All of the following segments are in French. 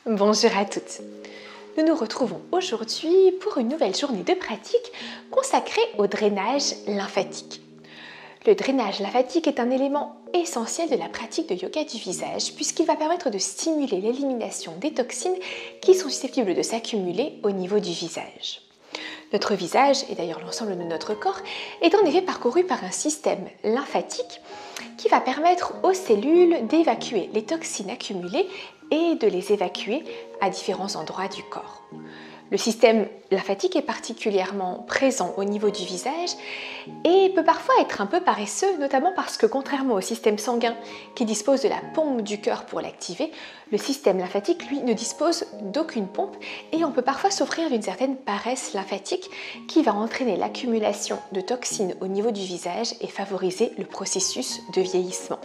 Bonjour à toutes. Nous nous retrouvons aujourd'hui pour une nouvelle journée de pratique consacrée au drainage lymphatique. Le drainage lymphatique est un élément essentiel de la pratique de yoga du visage puisqu'il va permettre de stimuler l'élimination des toxines qui sont susceptibles de s'accumuler au niveau du visage. Notre visage, et d'ailleurs l'ensemble de notre corps, est en effet parcouru par un système lymphatique qui va permettre aux cellules d'évacuer les toxines accumulées et de les évacuer à différents endroits du corps. Le système lymphatique est particulièrement présent au niveau du visage et peut parfois être un peu paresseux, notamment parce que contrairement au système sanguin qui dispose de la pompe du cœur pour l'activer, le système lymphatique, lui, ne dispose d'aucune pompe et on peut parfois souffrir d'une certaine paresse lymphatique qui va entraîner l'accumulation de toxines au niveau du visage et favoriser le processus de vieillissement.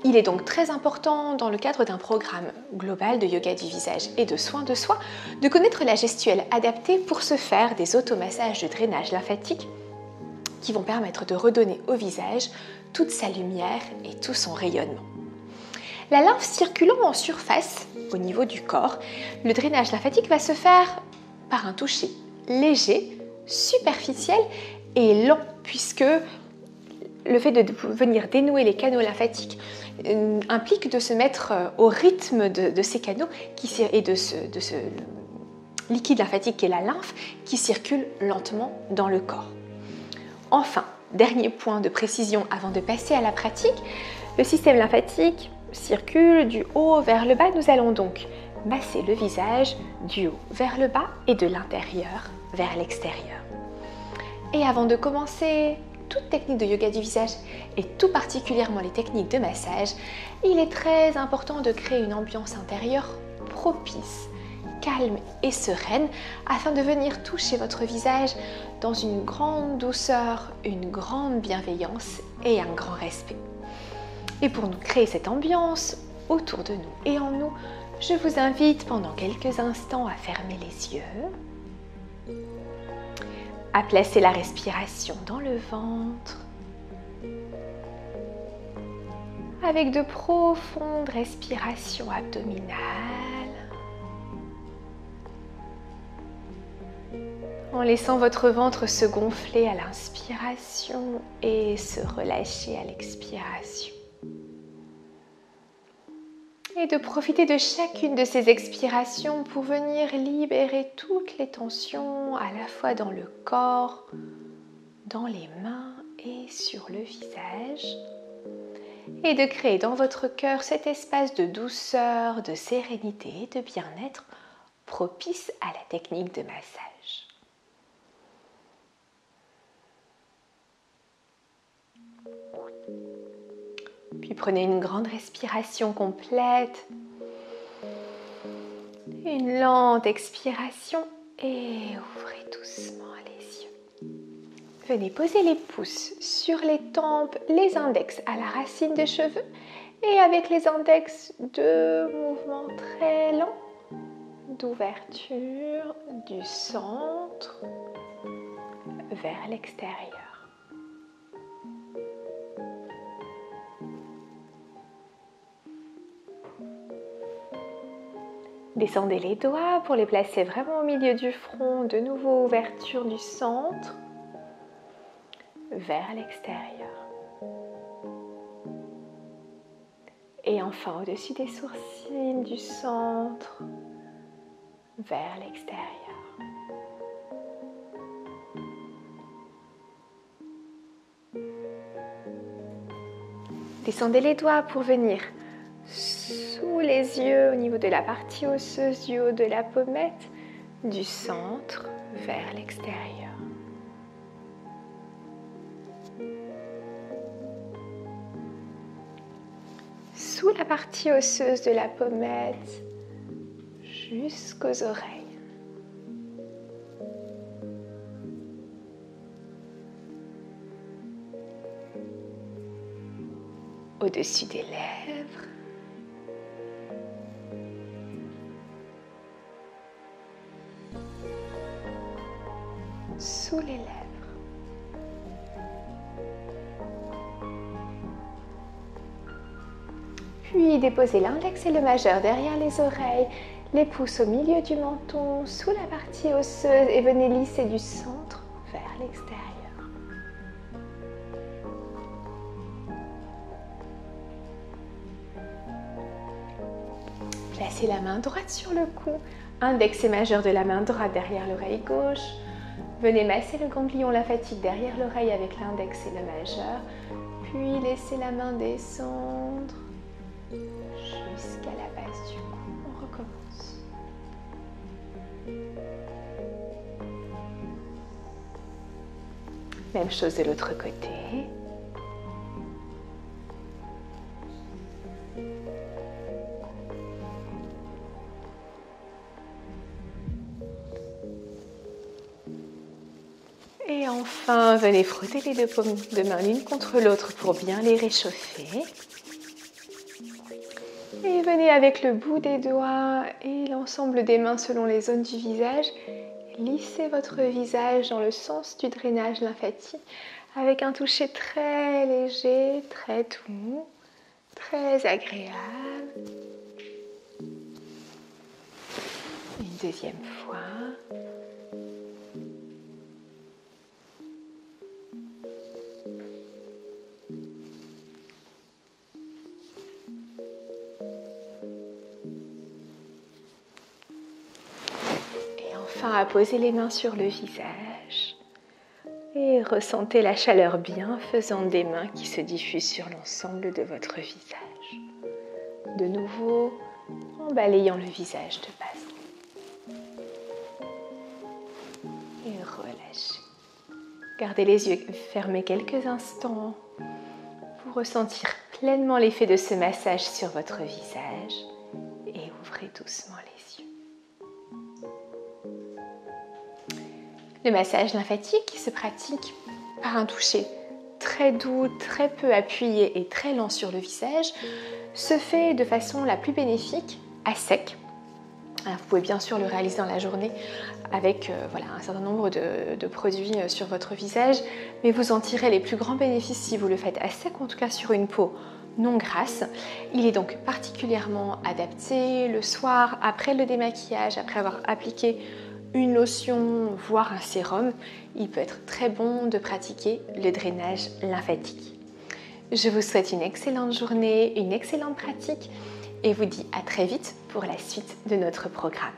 Il est donc très important dans le cadre d'un programme global de yoga du visage et de soins de soi de connaître la gestuelle adaptée pour se faire des automassages de drainage lymphatique qui vont permettre de redonner au visage toute sa lumière et tout son rayonnement. La lymphe circulant en surface au niveau du corps, le drainage lymphatique va se faire par un toucher léger, superficiel et lent puisque le fait de venir dénouer les canaux lymphatiques implique de se mettre au rythme de ces canaux et de ce liquide lymphatique qui est la lymphe qui circule lentement dans le corps. Enfin, dernier point de précision avant de passer à la pratique, le système lymphatique circule du haut vers le bas. Nous allons donc masser le visage du haut vers le bas et de l'intérieur vers l'extérieur. Et avant de commencer toute technique de yoga du visage et tout particulièrement les techniques de massage, il est très important de créer une ambiance intérieure propice, calme et sereine afin de venir toucher votre visage dans une grande douceur, une grande bienveillance et un grand respect. Et pour nous créer cette ambiance autour de nous et en nous, je vous invite pendant quelques instants à fermer les yeux, à placer la respiration dans le ventre avec de profondes respirations abdominales en laissant votre ventre se gonfler à l'inspiration et se relâcher à l'expiration. Et de profiter de chacune de ces expirations pour venir libérer toutes les tensions à la fois dans le corps, dans les mains et sur le visage. Et de créer dans votre cœur cet espace de douceur, de sérénité et de bien-être propice à la technique de massage. Puis prenez une grande respiration complète, une lente expiration et ouvrez doucement les yeux. Venez poser les pouces sur les tempes, les index à la racine des cheveux et avec les index, deux mouvements très lents d'ouverture du centre vers l'extérieur. Descendez les doigts pour les placer vraiment au milieu du front. De nouveau, ouverture du centre vers l'extérieur. Et enfin, au-dessus des sourcils, du centre vers l'extérieur. Descendez les doigts pour venir sous les yeux au niveau de la partie osseuse du haut de la pommette, du centre vers l'extérieur. Sous la partie osseuse de la pommette jusqu'aux oreilles. Au-dessus des lèvres. Sous les lèvres. Puis déposez l'index et le majeur derrière les oreilles, Les pouces au milieu du menton, sous la partie osseuse et venez lisser du centre vers l'extérieur. Placez la main droite sur le cou, index et majeur de la main droite derrière l'oreille gauche. Venez masser le ganglion lymphatique derrière l'oreille avec l'index et le majeur, puis laissez la main descendre jusqu'à la base du cou. On recommence. Même chose de l'autre côté. Et enfin, venez frotter les deux paumes de main l'une contre l'autre pour bien les réchauffer. Et venez avec le bout des doigts et l'ensemble des mains selon les zones du visage, lisser votre visage dans le sens du drainage lymphatique avec un toucher très léger, très doux, très agréable. Une deuxième fois. Enfin, à poser les mains sur le visage et ressentez la chaleur bienfaisante des mains qui se diffuse sur l'ensemble de votre visage. De nouveau, en balayant le visage de base. Et relâchez. Gardez les yeux fermés quelques instants pour ressentir pleinement l'effet de ce massage sur votre visage et ouvrez doucement les yeux. Le massage lymphatique se pratique par un toucher très doux, très peu appuyé et très lent sur le visage, se fait de façon la plus bénéfique à sec. Alors, vous pouvez bien sûr le réaliser dans la journée avec un certain nombre de produits sur votre visage, mais vous en tirez les plus grands bénéfices si vous le faites à sec, en tout cas sur une peau non grasse. Il est donc particulièrement adapté le soir, après le démaquillage, après avoir appliqué une lotion, voire un sérum. Il peut être très bon de pratiquer le drainage lymphatique. Je vous souhaite une excellente journée, une excellente pratique et vous dis à très vite pour la suite de notre programme.